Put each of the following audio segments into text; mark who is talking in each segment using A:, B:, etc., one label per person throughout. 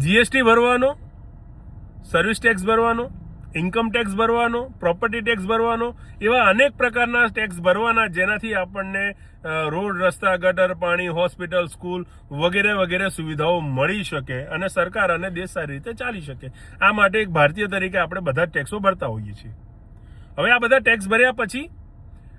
A: GST ભરવાનો, service tax ભરવાનો, income tax ભરવાનો, પ્રોપર્ટી ટેક્સ ભરવાનો, એવા અનેક પ્રકારના ટેક્સ ભરવાના જેનાથી આપણને રોડ, રસ્તા, ગટર, પાણી, હોસ્પિટલ, સ્કૂલ વગેરે વગેરે સુવિધાઓ મળી શકે અને સરકાર અને દેશ સારી રીતે ચાલી શકે. આ માટે એક ભારતીય તરીકે આપણે બધા જ ટેક્સો ભરતા હોઈએ છીએ. હવે આ બધા ટેક્સ ભર્યા પછી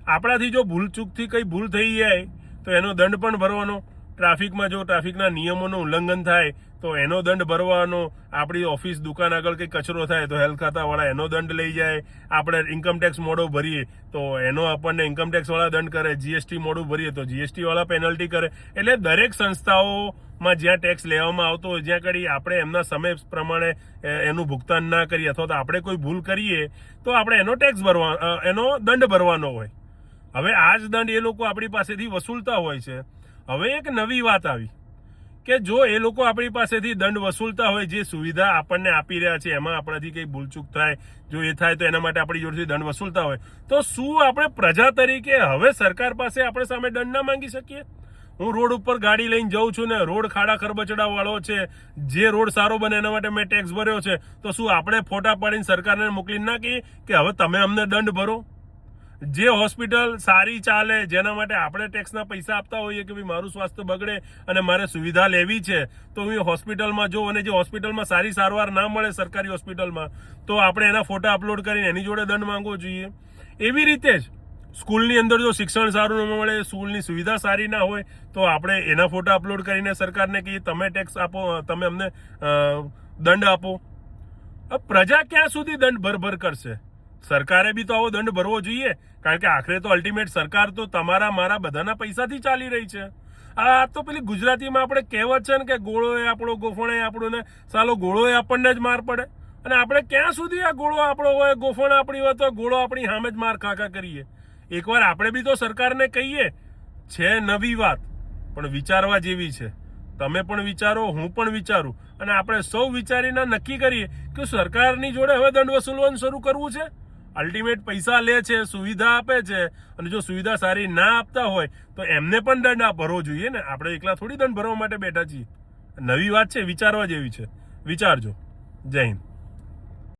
A: આપણાથી જો ભૂલચૂકથી કંઈ ભૂલ થઈ જાય તો એનો દંડ પણ ભરવાનો. ટ્રાફિકમાં જો ટ્રાફિકના નિયમોનું ઉલ્લંઘન થાય તો એનો દંડ ભરવાનો. આપણી ઓફિસ, દુકાન આગળ કંઈ કચરો થાય તો હેલ્થ ખાતાવાળા એનો દંડ લઈ જાય. આપણે ઇન્કમ ટેક્સ મોડો ભરીએ તો એનો આપણને ઇન્કમ ટેક્સવાળા દંડ કરે. જીએસટી મોડું ભરીએ તો જીએસટીવાળા પેનલ્ટી કરે. એટલે દરેક સંસ્થાઓમાં જ્યાં ટેક્સ લેવામાં આવતો હોય, જ્યાં કરી આપણે એમના સમય પ્રમાણે એનું ભુગતાન ના કરીએ અથવા તો આપણે કોઈ ભૂલ કરીએ તો આપણે એનો ટેક્સ એનો દંડ ભરવાનો હોય. હવે આ જ દંડ એ લોકો આપણી પાસેથી વસૂલતા હોય છે. હવે એક નવી વાત આવી કે જો એ લોકો આપણી પાસેથી દંડ વસૂલતા હોય, જે સુવિધા આપણને આપી રહ્યા છે એમાં આપણાથી કંઈ ભૂલચૂક થાય, જો એ થાય તો એના માટે આપણી જોડેથી દંડ વસૂલતા હોય, તો શું આપણે પ્રજા તરીકે હવે સરકાર પાસે આપણે સામે દંડ ના માંગી શકીએ? હું રોડ ઉપર ગાડી લઈને જઉં છું ને રોડ ખાડા ખરબચડા વાળો છે, જે રોડ સારો બને એના માટે મેં ટેક્સ ભર્યો છે, તો શું આપણે ફોટા પાડીને સરકારને મોકલી ના કહીએ કે હવે તમે અમને દંડ ભરો? જે હોસ્પિટલ સારી ચાલે, જેના માટે આપણે ટેક્સના પૈસા આપતા હોઈએ કે ભાઈ મારું સ્વાસ્થ્ય બગડે અને મારે સુવિધા લેવી છે, તો હું હોસ્પિટલમાં જો અને જે હોસ્પિટલમાં સારી સારવાર ના મળે સરકારી હોસ્પિટલમાં, તો આપણે એના ફોટા અપલોડ કરીને એની જોડે દંડ માંગવો જોઈએ. એવી રીતે જ સ્કૂલની અંદર જો શિક્ષણ સારું ન મળે, સ્કૂલની સુવિધા સારી ના હોય, તો આપણે એના ફોટા અપલોડ કરીને સરકારને કહીએ તમે ટેક્સ આપો, તમે અમને દંડ આપો. પ્રજા ક્યાં સુધી દંડ ભરભર કરશે? સરકારે બી તો આવો દંડ ભરવો જોઈએ, કારણ કે આખરે તો અલ્ટિમેટ સરકાર તો તમારા મારા બધાના પૈસાથી ચાલી રહી છે. આ તો પેલી ગુજરાતીમાં આપણે કહેવત છે ને કે ગોળો એ આપણો, ગોફણ એ આપણું, ને સાલો ગોળો એ આપણને જ માર પડે. અને આપણે ક્યાં સુધી આ ગોળો આપણો હોય, ગોફણ આપણી હોય તો ગોળો આપણી સામે જ માર ખાખા કરીએ? એકવાર આપણે બી તો સરકારને કહીએ. છે નવી વાત પણ વિચારવા જેવી છે. તમે પણ વિચારો, હું પણ વિચારું, અને આપણે સૌ વિચારીને નક્કી કરીએ કે સરકારની જોડે હવે દંડ વસૂલવાનું શરૂ કરવું છે. અલ્ટિમેટ પૈસા લે છે, સુવિધા આપે છે, અને જો સુવિધા સારી ના આપતા હોય તો એમને પણ દંડ ભરવો જોઈએ ને. આપણે એકલા થોડી દંડ ભરવા માટે બેઠા છીએ. નવી વાત છે, વિચારવા જેવી છે. વિચારજો. જય હિન્દ.